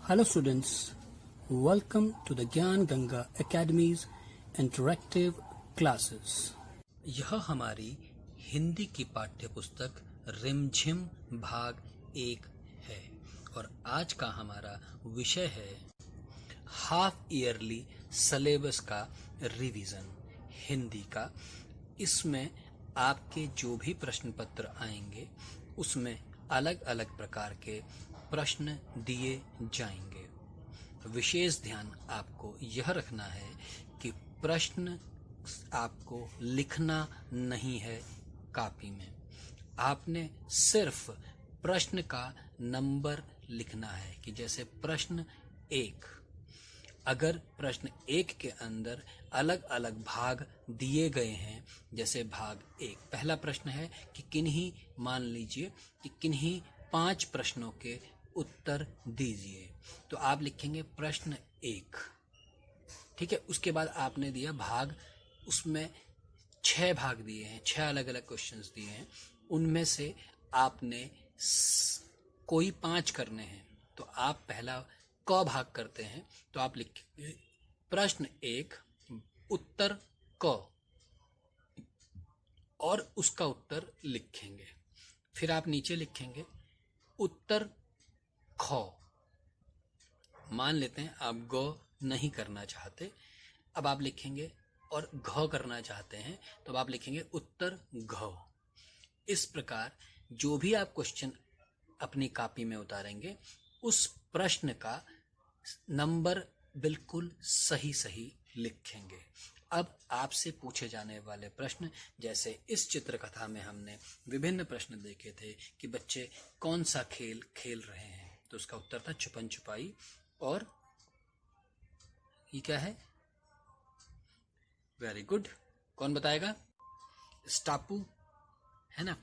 Hello students, welcome to the ज्ञान Ganga Academy's interactive classes। यह हमारी हिंदी की पाठ्य पुस्तक रिमझिम भाग 1 है और आज का हमारा विषय है हाफ ईयरली सिलेबस का रिवीजन हिंदी का। इसमें आपके जो भी प्रश्न पत्र आएंगे उसमें अलग अलग प्रकार के प्रश्न दिए जाएंगे। विशेष ध्यान आपको यह रखना है कि प्रश्न आपको लिखना नहीं है कॉपी में, आपने सिर्फ प्रश्न का नंबर लिखना है। कि जैसे प्रश्न 1, अगर प्रश्न 1 के अंदर अलग अलग भाग दिए गए हैं, जैसे भाग 1 पहला प्रश्न है कि किन्हीं मान लीजिए कि किन्हीं 5 प्रश्नों के उत्तर दीजिए, तो आप लिखेंगे प्रश्न 1, ठीक है। उसके बाद आपने दिया भाग, उसमें 6 भाग दिए हैं, 6 अलग अलग क्वेश्चंस दिए हैं, उनमें से आपने कोई 5 करने हैं, तो आप पहला क भाग करते हैं, तो आप लिखेंगे प्रश्न 1 उत्तर क और उसका उत्तर लिखेंगे। फिर आप नीचे लिखेंगे उत्तर ख। मान लेते हैं आप ग नहीं करना चाहते, अब आप लिखेंगे और घ करना चाहते हैं, तो अब आप लिखेंगे उत्तर घ। इस प्रकार जो भी आप क्वेश्चन अपनी कॉपी में उतारेंगे उस प्रश्न का नंबर बिल्कुल सही सही लिखेंगे। अब आपसे पूछे जाने वाले प्रश्न, जैसे इस चित्र कथा में हमने विभिन्न प्रश्न देखे थे कि बच्चे कौन सा खेल खेल रहे हैं, तो उसका उत्तर था छुपन छुपाई। और ये क्या है? वेरी गुड, कौन बताएगा? स्टापू, है ना।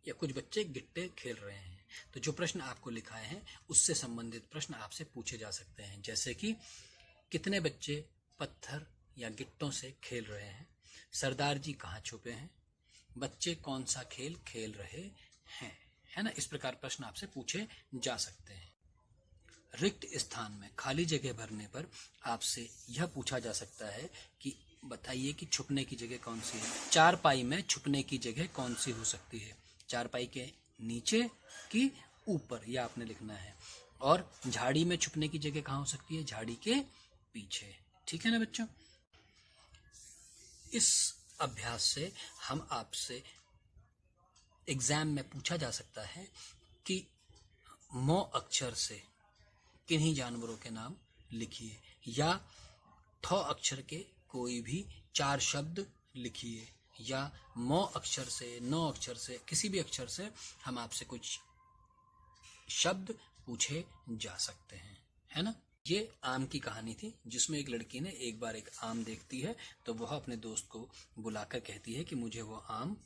या कुछ बच्चे गिट्टे खेल रहे हैं। तो जो प्रश्न आपको लिखाए हैं उससे संबंधित प्रश्न आपसे पूछे जा सकते हैं, जैसे कि कितने बच्चे पत्थर या गिट्टों से खेल रहे हैं, सरदार जी कहाँ छुपे हैं, बच्चे कौन सा खेल खेल रहे हैं, है ना। इस प्रकार प्रश्न आपसे पूछे जा सकते हैं। रिक्त स्थान में खाली जगह भरने पर आपसे यह पूछा जा सकता है कि बताइए कि छुपने की जगह कौन सी है। चारपाई में छुपने की जगह कौन सी हो सकती है? चारपाई के नीचे कि ऊपर, यह आपने लिखना है। और झाड़ी में छुपने की जगह कहाँ हो सकती है? झाड़ी के पीछे, ठीक है ना बच्चों। इस अभ्यास से हम आपसे एग्जाम में पूछा जा सकता है कि म अक्षर से किन्हीं जानवरों के नाम लिखिए, या ठ अक्षर के कोई भी 4 शब्द लिखिए, या म अक्षर से, न अक्षर से, किसी भी अक्षर से हम आपसे कुछ शब्द पूछे जा सकते हैं, है ना। ये आम की कहानी थी, जिसमें एक लड़की ने एक बार एक आम देखती है तो वह अपने दोस्त को बुलाकर कहती है कि मुझे वो आम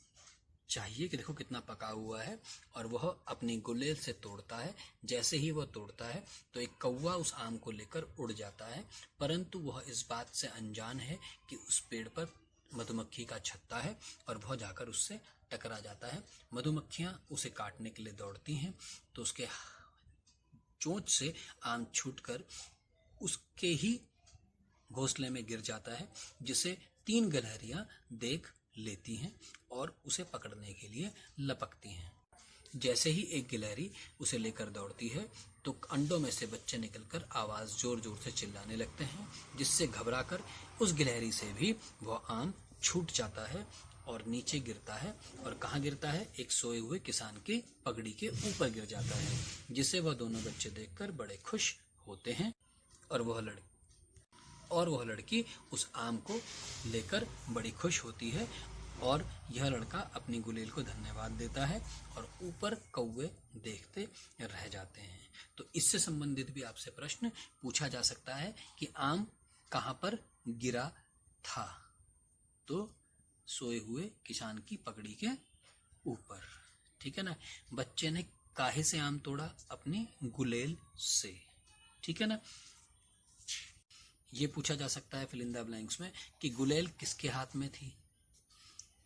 चाहिए, कि देखो कितना पका हुआ है। और वह अपनी गुलेल से तोड़ता है। जैसे ही वह तोड़ता है तो एक कौवा उस आम को लेकर उड़ जाता है, परंतु वह इस बात से अनजान है कि उस पेड़ पर मधुमक्खी का छत्ता है और वह जाकर उससे टकरा जाता है। मधुमक्खियां उसे काटने के लिए दौड़ती हैं, तो उसके चोंच से आम छूटकर उसके ही घोंसले में गिर जाता है, जिसे 3 गिलहरियां देख लेती हैं और उसे पकड़ने के लिए लपकती हैं। जैसे ही एक गिलहरी उसे लेकर दौड़ती है तो अंडों में से बच्चे निकलकर आवाज जोर जोर से चिल्लाने लगते हैं, जिससे घबराकर उस गिलहरी से भी वह आम छूट जाता है और नीचे गिरता है। और कहाँ गिरता है? एक सोए हुए किसान की पगड़ी के ऊपर गिर जाता है, जिसे वह दोनों बच्चे देखकर बड़े खुश होते हैं। और वह लड़की उस आम को लेकर बड़ी खुश होती है और यह लड़का अपनी गुलेल को धन्यवाद देता है और ऊपर कौवे देखते रह जाते हैं। तो इससे संबंधित भी आपसे प्रश्न पूछा जा सकता है कि आम कहाँ पर गिरा था? तो सोए हुए किसान की पगड़ी के ऊपर, ठीक है ना। बच्चे ने काहे से आम तोड़ा? अपनी गुलेल से, ठीक है ना। ये पूछा जा सकता है फिल इन द ब्लैंक्स में कि गुलेल किसके हाथ में थी,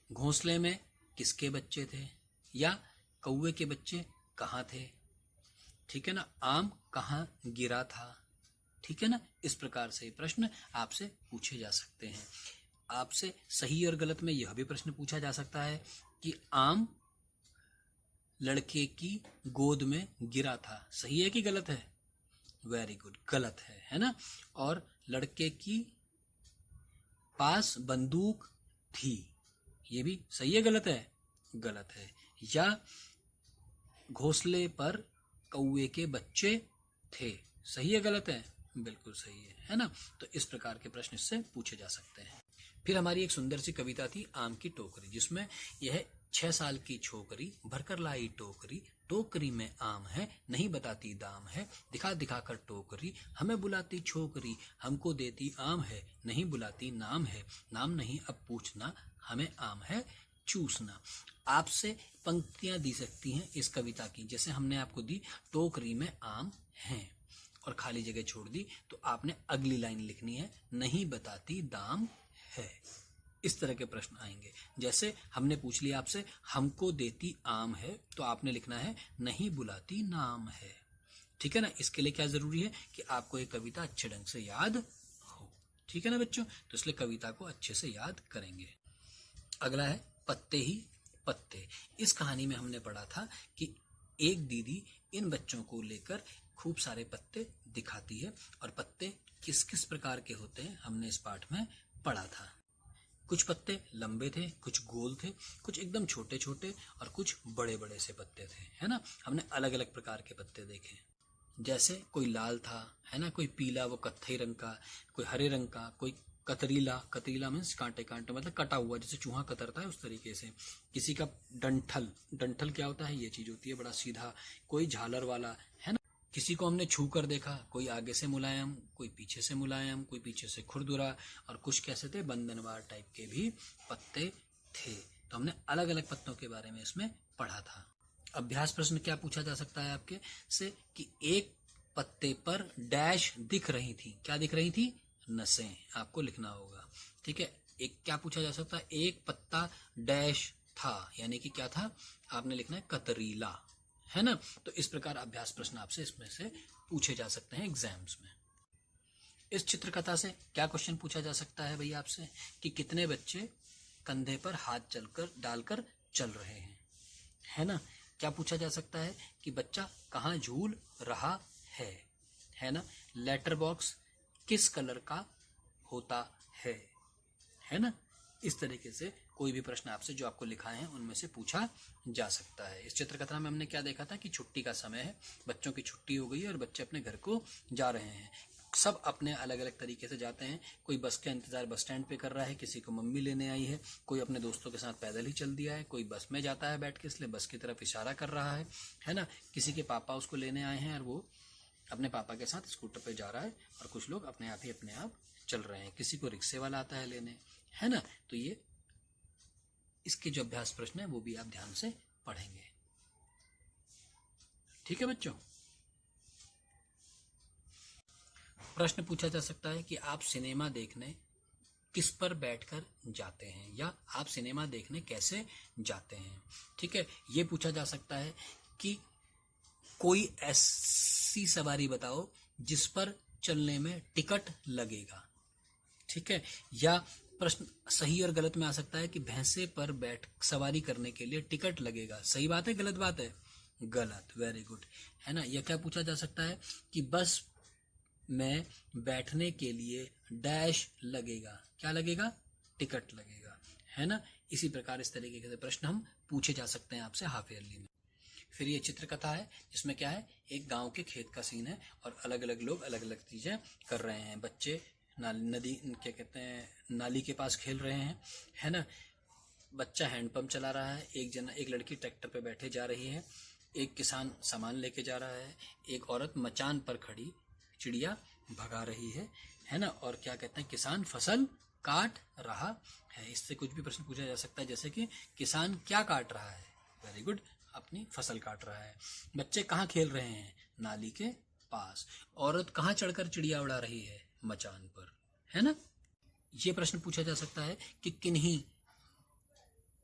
घोंसले में किसके बच्चे थे, या कौवे के बच्चे कहाँ थे, ठीक है ना, आम कहाँ गिरा था, ठीक है ना। इस प्रकार से प्रश्न आपसे पूछे जा सकते हैं। आपसे सही और गलत में यह भी प्रश्न पूछा जा सकता है कि आम लड़के की गोद में गिरा था, सही है कि गलत है? वेरी गुड, गलत है ना। और लड़के की पास बंदूक थी, ये भी सही है गलत है? गलत है। या घोंसले पर कौवे के बच्चे थे, सही है गलत है? बिल्कुल सही है ना। तो इस प्रकार के प्रश्न इससे पूछे जा सकते हैं। फिर हमारी एक सुंदर सी कविता थी आम की टोकरी, जिसमें यह 6 साल की छोकरी भरकर लाई टोकरी, टोकरी में आम है नहीं बताती दाम है, दिखा दिखा कर टोकरी हमें बुलाती छोकरी, हमको देती आम है नहीं बुलाती नाम है, नाम नहीं अब पूछना हमें आम है चूसना। आपसे पंक्तियां दी सकती हैं इस कविता की, जैसे हमने आपको दी टोकरी में आम है और खाली जगह छोड़ दी, तो आपने अगली लाइन लिखनी है नहीं बताती दाम है। इस तरह के प्रश्न आएंगे। जैसे हमने पूछ लिया आपसे हमको देती आम है, तो आपने लिखना है नहीं बुलाती नाम है, ठीक है ना। इसके लिए क्या जरूरी है कि आपको एक कविता अच्छे ढंग से याद हो, ठीक है ना बच्चों। तो इसलिए कविता को अच्छे से याद करेंगे। अगला है पत्ते ही पत्ते। इस कहानी में हमने पढ़ा था कि एक दीदी इन बच्चों को लेकर खूब सारे पत्ते दिखाती है, और पत्ते किस किस प्रकार के होते हैं हमने इस पाठ में पढ़ा था। कुछ पत्ते लंबे थे, कुछ गोल थे, कुछ एकदम छोटे छोटे और कुछ बड़े बड़े से पत्ते थे, है ना। हमने अलग अलग प्रकार के पत्ते देखे, जैसे कोई लाल था, है ना, कोई पीला वो कत्थई रंग का, कोई हरे रंग का, कोई कतरीला, कतरीला मीन्स कांटे कांटे मतलब कटा हुआ, जैसे चूहा कतरता है उस तरीके से। किसी का डंठल, डंठल क्या होता है, ये चीज होती है बड़ा सीधा, कोई झालर वाला, है ना। किसी को हमने छू कर देखा, कोई आगे से मुलायम, कोई पीछे से मुलायम, कोई पीछे से खुरदुरा, और कुछ कैसे थे बंधनवार टाइप के भी पत्ते थे। तो हमने अलग अलग पत्तों के बारे में इसमें पढ़ा था। अभ्यास प्रश्न क्या पूछा जा सकता है आपके से कि एक पत्ते पर डैश दिख रही थी, क्या दिख रही थी, नसें, आपको लिखना होगा, ठीक है। एक क्या पूछा जा सकता है, एक पत्ता डैश था, यानी कि क्या था, आपने लिखना है कतरीला, है ना। तो इस प्रकार अभ्यास प्रश्न आपसे इसमें से पूछे जा सकते हैं एग्जाम्स में। इस चित्रकथा से क्या क्वेश्चन पूछा जा सकता है भैया आपसे कि कितने बच्चे कंधे पर हाथ चलकर डालकर चल रहे हैं, है ना। क्या पूछा जा सकता है कि बच्चा कहाँ झूल रहा है ना। लेटर बॉक्स किस कलर का होता है ना। इस तरीके से कोई भी प्रश्न आपसे जो आपको लिखा है उनमें से पूछा जा सकता है। इस चित्रकथा में हमने क्या देखा था कि छुट्टी का समय है, बच्चों की छुट्टी हो गई है और बच्चे अपने घर को जा रहे हैं। सब अपने अलग अलग तरीके से जाते हैं, कोई बस का इंतजार बस स्टैंड पे कर रहा है, किसी को मम्मी लेने आई है, कोई अपने दोस्तों के साथ पैदल ही चल दिया है, कोई बस में जाता है बैठ के इसलिए बस की तरफ इशारा कर रहा है ना। किसी के पापा उसको लेने आए हैं और वो अपने पापा के साथ स्कूटर पे जा रहा है, और कुछ लोग अपने आप चल रहे हैं, किसी को रिक्शे वाला आता है लेने, है ना। तो ये इसके जो अभ्यास प्रश्न है वो भी आप ध्यान से पढ़ेंगे, ठीक है बच्चों। प्रश्न पूछा जा सकता है कि आप सिनेमा देखने किस पर बैठकर जाते हैं, या आप सिनेमा देखने कैसे जाते हैं, ठीक है। ये पूछा जा सकता है कि कोई ऐसी सवारी बताओ जिस पर चलने में टिकट लगेगा, ठीक है। या प्रश्न सही और गलत में आ सकता है कि भैंसे पर बैठ सवारी करने के लिए टिकट लगेगा, सही बात है गलत बात है, गलत, वेरी गुड, है ना। यह क्या पूछा जा सकता है कि बस में बैठने के लिए डैश लगेगा, क्या लगेगा, टिकट लगेगा, है ना। इसी प्रकार इस तरीके के प्रश्न हम पूछे जा सकते हैं आपसे हाफ ईयरली में। फिर ये चित्रकथा है जिसमें क्या है, एक गांव के खेत का सीन है और अलग अलग लोग अलग अलग चीजें कर रहे हैं। बच्चे नदी क्या कहते हैं, नाली के पास खेल रहे हैं, है ना। बच्चा हैंडपंप चला रहा है, एक लड़की ट्रैक्टर पे बैठे जा रही है, एक किसान सामान लेके जा रहा है, एक औरत मचान पर खड़ी चिड़िया भगा रही है ना। और क्या कहते हैं, किसान फसल काट रहा है। इससे कुछ भी प्रश्न पूछा जा सकता है, जैसे कि किसान क्या काट रहा है, वेरी गुड, अपनी फसल काट रहा है। बच्चे कहाँ खेल रहे हैं, नाली के पास। औरत कहाँ चढ़कर चिड़िया उड़ा रही है, मचान पर, है ना। ये प्रश्न पूछा जा सकता है कि किन्हीं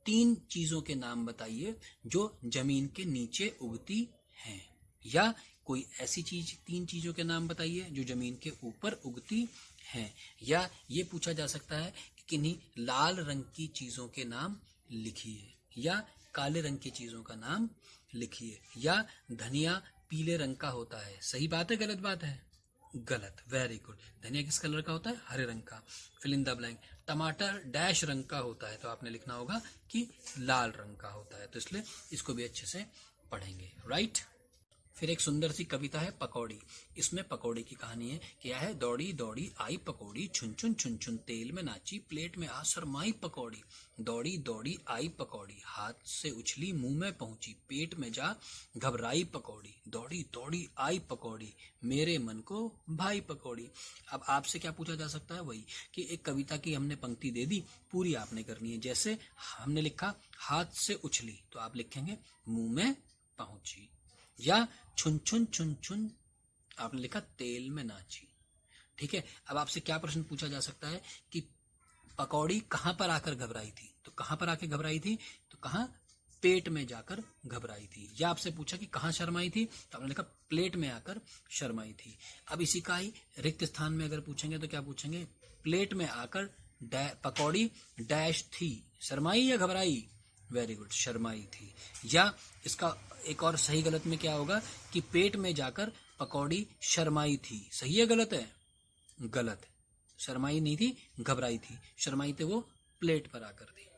3 चीजों के नाम बताइए जो जमीन के नीचे उगती हैं, या कोई ऐसी चीज, 3 चीजों के नाम बताइए जो जमीन के ऊपर उगती हैं। या ये पूछा जा सकता है कि किन्हीं लाल रंग की चीजों के नाम लिखिए, या काले रंग की चीजों का नाम लिखिए, या धनिया पीले रंग का होता है। सही बात है, गलत बात है? गलत। Very good. धनिया किस कलर का होता है? हरे रंग का। Fill in the blank. टमाटर डैश रंग का होता है, तो आपने लिखना होगा कि लाल रंग का होता है। तो इसलिए इसको भी अच्छे से पढ़ेंगे, राइट। फिर एक सुंदर सी कविता है पकौड़ी। इसमें पकौड़ी की कहानी है। क्या है? दौड़ी दौड़ी आई पकौड़ी, छुन छुन छुन छुन तेल में नाची, प्लेट में आ शरमाई पकौड़ी। दौड़ी दौड़ी आई पकौड़ी, हाथ से उछली मुंह में पहुंची, पेट में जा घबराई पकौड़ी। दौड़ी दौड़ी आई पकौड़ी, मेरे मन को भाई पकौड़ी। अब आपसे क्या पूछा जा सकता है? वही कि एक कविता की हमने पंक्ति दे दी, पूरी आपने करनी है। जैसे हमने लिखा हाथ से उछली, तो आप लिखेंगे मुंह में पहुंची। या छुन छुन छुन छुन, आपने लिखा तेल में नाची। ठीक है। अब आपसे क्या प्रश्न पूछा जा सकता है कि पकौड़ी कहां पर आकर घबराई थी? तो कहां पर आकर घबराई थी? तो कहां? पेट में जाकर घबराई थी। या आपसे पूछा कि कहां शर्माई थी? तो आपने लिखा प्लेट में आकर शर्माई थी। अब इसी का ही रिक्त स्थान में अगर पूछेंगे तो क्या पूछेंगे? प्लेट में आकर पकौड़ी डैश थी, शर्माई या घबराई? वेरी गुड, शर्माई थी। या इसका एक और सही गलत में क्या होगा कि पेट में जाकर पकौड़ी शर्माई थी। सही है, गलत है? गलत। शर्माई नहीं थी, घबराई थी। शर्माई थे वो प्लेट पर आकर थी।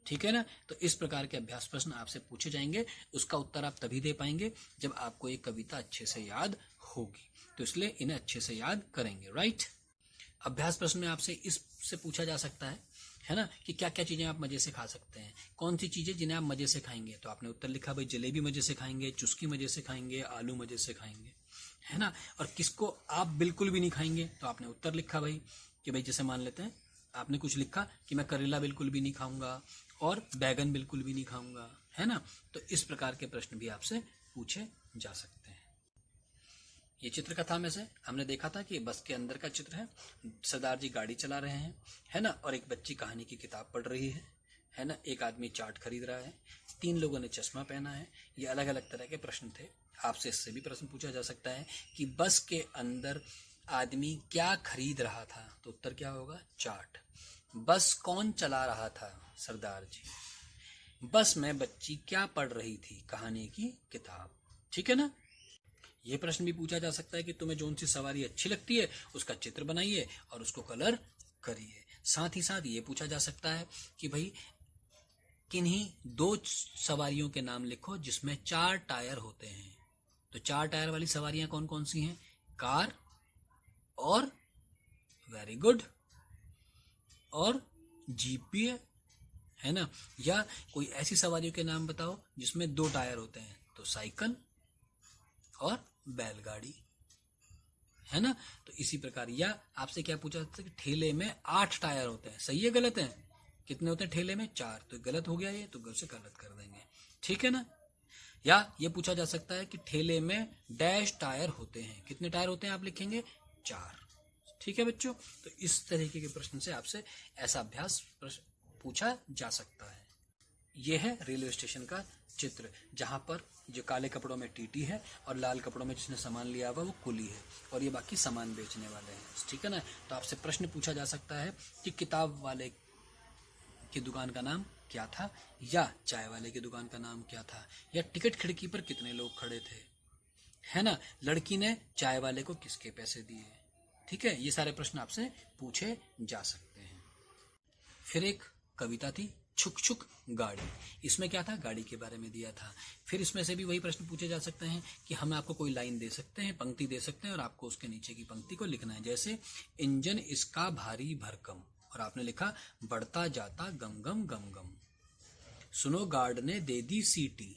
ठीक है ना। तो इस प्रकार के अभ्यास प्रश्न आपसे पूछे जाएंगे। उसका उत्तर आप तभी दे पाएंगे जब आपको एक कविता अच्छे से याद होगी। तो इसलिए इन्हें अच्छे से याद करेंगे, राइट। अभ्यास प्रश्न में आपसे इससे पूछा जा सकता है ना, कि क्या क्या चीजें आप मजे से खा सकते हैं। कौन सी चीजें जिन्हें आप मजे से खाएंगे? तो आपने उत्तर लिखा भाई जलेबी मजे से खाएंगे, चुस्की मजे से खाएंगे, आलू मजे से खाएंगे, है ना। और किसको आप बिल्कुल भी नहीं खाएंगे? तो आपने उत्तर लिखा भाई कि भाई जैसे मान लेते हैं आपने कुछ लिखा कि मैं करेला बिल्कुल भी नहीं खाऊंगा और बैगन बिल्कुल भी नहीं खाऊंगा, है ना। तो इस प्रकार के प्रश्न भी आपसे पूछे जा सकते हैं। ये चित्र कथा में से हमने देखा था कि बस के अंदर का चित्र है। सरदार जी गाड़ी चला रहे हैं, है ना, और एक बच्ची कहानी की किताब पढ़ रही है ना। एक आदमी चाट खरीद रहा है, 3 लोगों ने चश्मा पहना है। ये अलग अलग तरह के प्रश्न थे। आपसे इससे भी प्रश्न पूछा जा सकता है कि बस के अंदर आदमी क्या खरीद रहा था? तो उत्तर क्या होगा? चाट। बस कौन चला रहा था? सरदार जी। बस में बच्ची क्या पढ़ रही थी? कहानी की किताब। ठीक है ना। ये प्रश्न भी पूछा जा सकता है कि तुम्हें जौन सी सवारी अच्छी लगती है उसका चित्र बनाइए और उसको कलर करिए। साथ ही साथ ये पूछा जा सकता है कि भाई किन्हीं 2 सवारियों के नाम लिखो जिसमें 4 टायर होते हैं। तो 4 टायर वाली सवारियां कौन कौन सी हैं? कार और, वेरी गुड, और जीप भी है ना। या कोई ऐसी सवारियों के नाम बताओ जिसमें 2 टायर होते हैं। तो साइकिल और बैलगाड़ी, है ना। तो इसी प्रकार। या आपसे क्या पूछा जाता है कि ठेले में 8 टायर होते हैं। सही है, गलत है? कितने होते हैं ठेले में? 4। तो गलत हो गया ये, तो गलत से गलत कर देंगे। ठीक है ना। या ये पूछा जा सकता है कि ठेले में डैश टायर होते हैं। कितने टायर होते हैं? आप लिखेंगे 4। ठीक है बच्चों। तो इस तरीके के प्रश्न से आपसे ऐसा अभ्यास पूछा जा सकता है। यह है रेलवे स्टेशन का चित्र, जहां पर जो काले कपड़ों में टीटी है और लाल कपड़ों में जिसने सामान लिया हुआ वो कुली है, और ये बाकी सामान बेचने वाले हैं। ठीक है ना। तो आपसे प्रश्न पूछा जा सकता है कि किताब वाले की दुकान का नाम क्या था, या चाय वाले की दुकान का नाम क्या था, या टिकट खिड़की पर कितने लोग खड़े थे, है ना। लड़की ने चाय वाले को किसके पैसे दिए। ठीक है। ये सारे प्रश्न आपसे पूछे जा सकते हैं। फिर एक कविता थी छुक छुक गाड़ी। इसमें क्या था? गाड़ी के बारे में दिया था। फिर इसमें से भी वही प्रश्न पूछे जा सकते हैं कि हम आपको कोई लाइन दे सकते हैं, पंक्ति दे सकते हैं, और आपको उसके नीचे की पंक्ति को लिखना है। जैसे इंजन इसका भारी भरकम, और आपने लिखा बढ़ता जाता गम गम गम गम। सुनो गार्ड ने दे दी सीटी,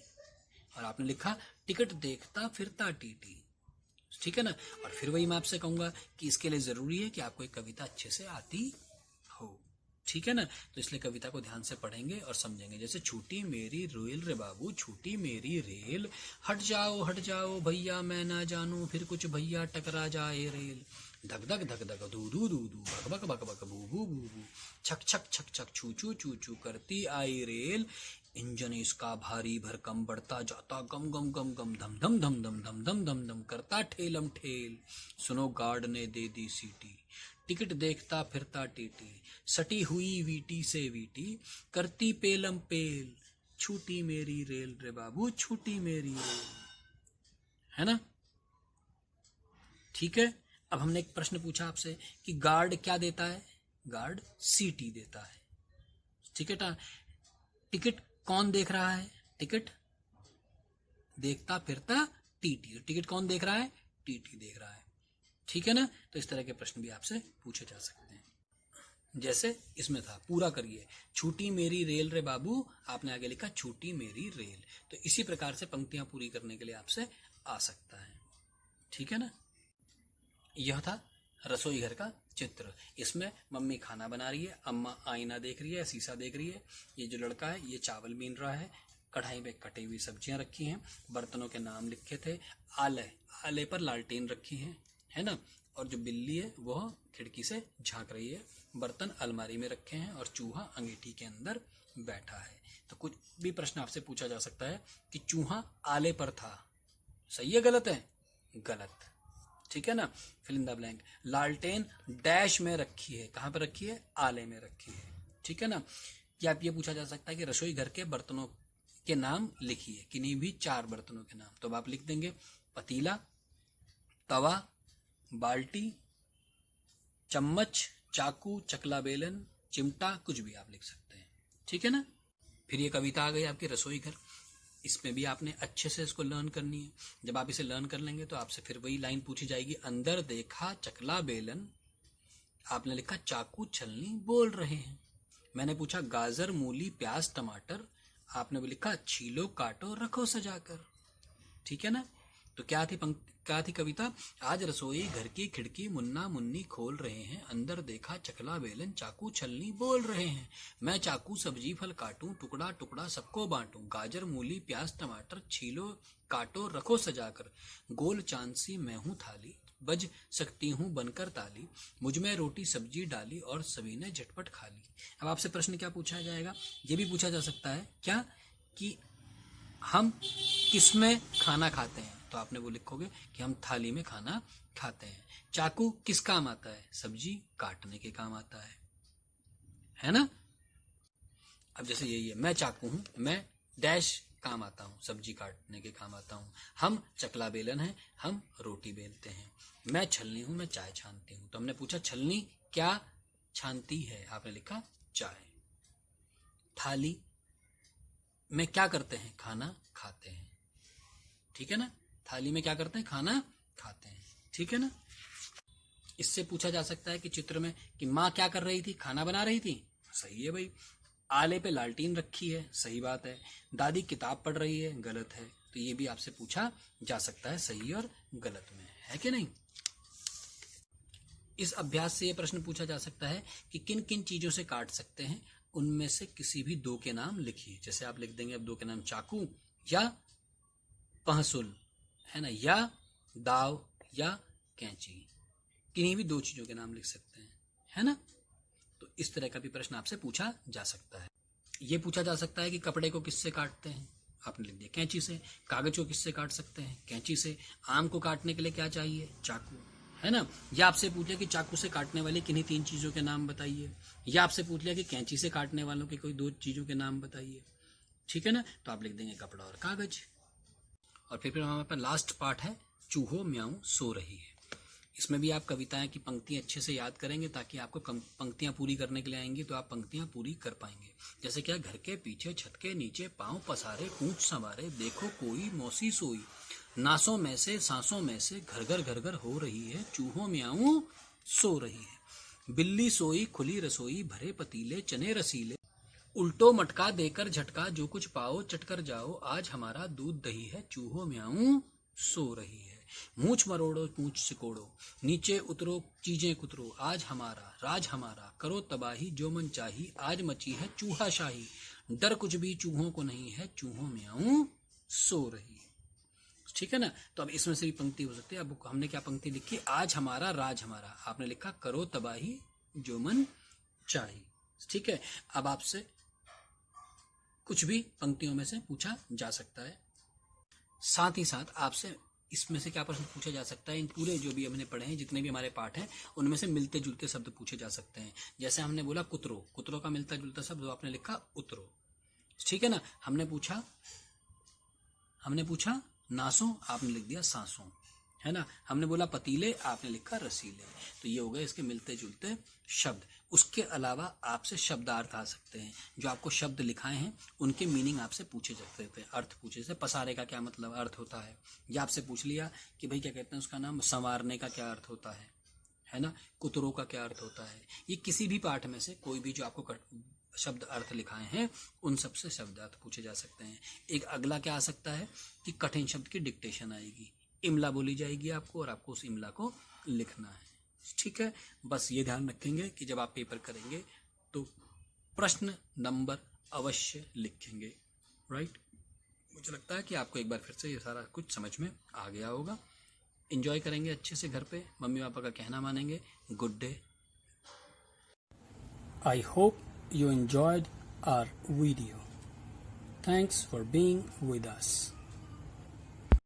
और आपने लिखा टिकट देखता फिरता टीटी। ठीक है ना। और फिर वही मैं आपसे कहूंगा कि इसके लिए जरूरी है कि आपको एक कविता अच्छे से आती हो। ठीक है ना। तो इसलिए कविता को ध्यान से पढ़ेंगे और समझेंगे। जैसे छूटी मेरी रेल रे बाबू, छूटी मेरी रेल, हट जाओ भैया मैं ना जानू, फिर कुछ भैया टकरा जाए रेल। धक धक धक धक दू दू दू दू, बक बक बक बक बू बू बू बू, छक छक छक छक छू छू चू चू करती आई रेल। इंजन इसका भारी भरकम बढ़ता जाता, गम गम गम गम, धम धम धम धम धम धम धम धम करता ठेलम ठेल। सुनो गार्ड ने दे दी सीटी, टिकट देखता फिरता टीटी, सटी हुई वीटी से वीटी, करती पेलम पेल, छूटी मेरी रेल रे बाबू, छूटी मेरी रेल। है ना? ठीक है। अब हमने एक प्रश्न पूछा आपसे कि गार्ड क्या देता है? गार्ड सीटी देता है। ठीक है। टिकट कौन देख रहा है? टिकट देखता फिरता टीटी। टिकट कौन देख रहा है? टीटी देख रहा है। ठीक है ना? तो इस तरह के प्रश्न भी आपसे पूछे जा सकते हैं। जैसे इसमें था, पूरा करिए, छूटी मेरी रेल रे बाबू, आपने आगे लिखा छूटी मेरी रेल। तो इसी प्रकार से पंक्तियां पूरी करने के लिए आपसे आ सकता है। ठीक है ना? यह था रसोई घर का चित्र। इसमें मम्मी खाना बना रही है, अम्मा आईना देख रही है, शीशा देख रही है, ये जो लड़का है ये चावल बीन रहा है, कढ़ाई में कटी हुई सब्जियां रखी हैं, बर्तनों के नाम लिखे थे, आले पर लालटेन रखी है ना? और जो बिल्ली है वह खिड़की से झांक रही है, बर्तन अलमारी में रखे हैं और चूहा अंगीठी के अंदर बैठा है। तो कुछ भी प्रश्न आपसे पूछा जा सकता है कि चूहा आले पर था, सही है गलत है? गलत। ठीक है ना? Fill in the blank. लालटेन डैश में रखी है, कहां पर रखी है? आले में रखी है। ठीक है ना? या आप ये पूछा जा सकता है कि रसोई घर के बर्तनों के नाम लिखिए, किन्हीं भी 4 बर्तनों के नाम। तो अब आप लिख देंगे पतीला, तवा, बाल्टी, चम्मच, चाकू, चकला बेलन, चिमटा, कुछ भी आप लिख सकते हैं। ठीक है ना? फिर ये कविता आ गई आपकी रसोई घर। इसमें भी आपने अच्छे से इसको लर्न करनी है। जब आप इसे लर्न कर लेंगे तो आपसे फिर वही लाइन पूछी जाएगी, अंदर देखा चकला बेलन, आपने लिखा चाकू छलनी बोल रहे हैं। मैंने पूछा गाजर मूली प्याज टमाटर, आपने भी लिखा छीलो काटो रखो सजाकर। ठीक है ना? तो क्या थी कविता? आज रसोई घर की खिड़की मुन्ना मुन्नी खोल रहे हैं, अंदर देखा चकला बेलन चाकू छलनी बोल रहे हैं, मैं चाकू सब्जी फल काटूं, टुकड़ा टुकड़ा सबको बांटूं, गाजर मूली प्याज टमाटर छीलो काटो रखो सजाकर, गोल चांद सी मैं हूं थाली, बज सकती हूँ बनकर ताली, मुझ में रोटी सब्जी डाली और सभी ने झटपट खा ली। अब आपसे प्रश्न क्या पूछा जाएगा? ये भी पूछा जा सकता है क्या कि हम किसमें खाना खाते हैं? तो आपने वो लिखोगे कि हम थाली में खाना खाते हैं। चाकू किस काम आता है? सब्जी काटने के काम आता है ना? अब जैसे यही है, मैं चाकू हूं, मैं डैश काम आता हूं, सब्जी काटने के काम आता हूं। हम चकला बेलन है, हम रोटी बेलते हैं। मैं छलनी हूं, मैं चाय छानती हूं। तो हमने पूछा छलनी क्या छानती है? आपने लिखा चाय। थाली में क्या करते हैं? खाना खाते हैं। ठीक है ना? थाली में क्या करते हैं? खाना खाते हैं। ठीक है ना? इससे पूछा जा सकता है कि चित्र में कि माँ क्या कर रही थी? खाना बना रही थी। सही है भाई। आले पे लालटीन रखी है, सही बात है। दादी किताब पढ़ रही है, गलत है। तो ये भी आपसे पूछा जा सकता है सही और गलत में, है कि नहीं? इस अभ्यास से ये प्रश्न पूछा जा सकता है कि किन किन चीजों से काट सकते हैं, उनमें से किसी भी 2 के नाम लिखिए। जैसे आप लिख देंगे अब 2 के नाम, चाकू या पहसुल, है ना, या दाव या कैंची, किन्हीं भी 2 चीजों के नाम लिख सकते हैं, है ना? तो इस तरह का भी प्रश्न आपसे पूछा जा सकता है। ये पूछा जा सकता है कि कपड़े को किससे काटते हैं? आपने लिख दिया कैंची से। कागज को किससे काट सकते हैं? कैंची से। आम को काटने के लिए क्या चाहिए? चाकू, है ना? या आपसे पूछ लिया कि चाकू से काटने वाले किन्हीं 3 चीजों के नाम बताइए, या आपसे पूछ लिया कि कैंची से काटने वालों के कोई 2 चीजों के नाम बताइए। ठीक है ना? तो आप लिख देंगे कपड़ा और कागज। और फिर हमारे पास लास्ट पार्ट है, चूहो म्याऊं सो रही है। इसमें भी आप कविताएं की पंक्तियां अच्छे से याद करेंगे ताकि आपको पंक्तियां पूरी करने के लिए आएंगी तो आप पंक्तियां पूरी कर पाएंगे। जैसे क्या, घर के पीछे छत के नीचे पांव पसारे पूंछ संवारे, देखो कोई मौसी सोई, नासों में से सांसों में से घर घर घर घर हो रही है, चूहो म्याऊं सो रही है। बिल्ली सोई खुली रसोई, भरे पतीले चने रसीले, उल्टो मटका देकर झटका, जो कुछ पाओ चटकर जाओ, आज हमारा दूध दही है, चूहो म्याऊं सो रही है। मूछ मरोड़ो पूंछ सिकोड़ो, नीचे उतरो चीजें कुतरो, आज हमारा राज हमारा, करो तबाही जो मन चाही, आज मची है चूहा शाही, डर कुछ भी चूहों को नहीं है, चूहो म्याऊं सो रही है। ठीक है ना? तो अब इसमें से भी पंक्ति हो सकती है। अब हमने क्या पंक्ति लिखी? आज हमारा राज हमारा, आपने लिखा करो तबाही जो मन चाही। ठीक है? अब आपसे कुछ भी पंक्तियों में से पूछा जा सकता है। साथ ही साथ आपसे इसमें से क्या प्रश्न पूछा जा सकता है, इन पूरे जो भी हमने पढ़े हैं, जितने भी हमारे पाठ हैं, उनमें से मिलते जुलते शब्द पूछे जा सकते हैं। जैसे हमने बोला कुतरो, कुतरो का मिलता जुलता शब्द आपने लिखा उतरो, ठीक है ना। हमने पूछा नासों, आपने लिख दिया सांसों, है ना। हमने बोला पतीले, आपने लिखा रसीले। तो ये हो गए इसके मिलते जुलते शब्द। उसके अलावा आपसे शब्दार्थ आ सकते हैं, जो आपको शब्द लिखाए हैं उनके मीनिंग आपसे पूछे जा सकते हैं, अर्थ पूछे। जैसे पसारे का क्या मतलब अर्थ होता है, या आपसे पूछ लिया कि भाई क्या कहते हैं उसका नाम, संवारने का क्या अर्थ होता है ना। कुतरों का क्या अर्थ होता है। ये किसी भी पाठ में से कोई भी जो आपको शब्द अर्थ लिखाए हैं उन सब से शब्द अर्थ पूछे जा सकते हैं। एक अगला क्या आ सकता है कि कठिन शब्द की डिक्टेशन आएगी, इमला बोली जाएगी आपको और आपको उस इमला को लिखना है, ठीक है। बस ये ध्यान रखेंगे कि जब आप पेपर करेंगे तो प्रश्न नंबर अवश्य लिखेंगे, राइट। मुझे लगता है कि आपको एक बार फिर से ये सारा कुछ समझ में आ गया होगा। एंजॉय करेंगे अच्छे से घर पे, मम्मी पापा का कहना मानेंगे। Good day. I hope you enjoyed our video. Thanks for being with us.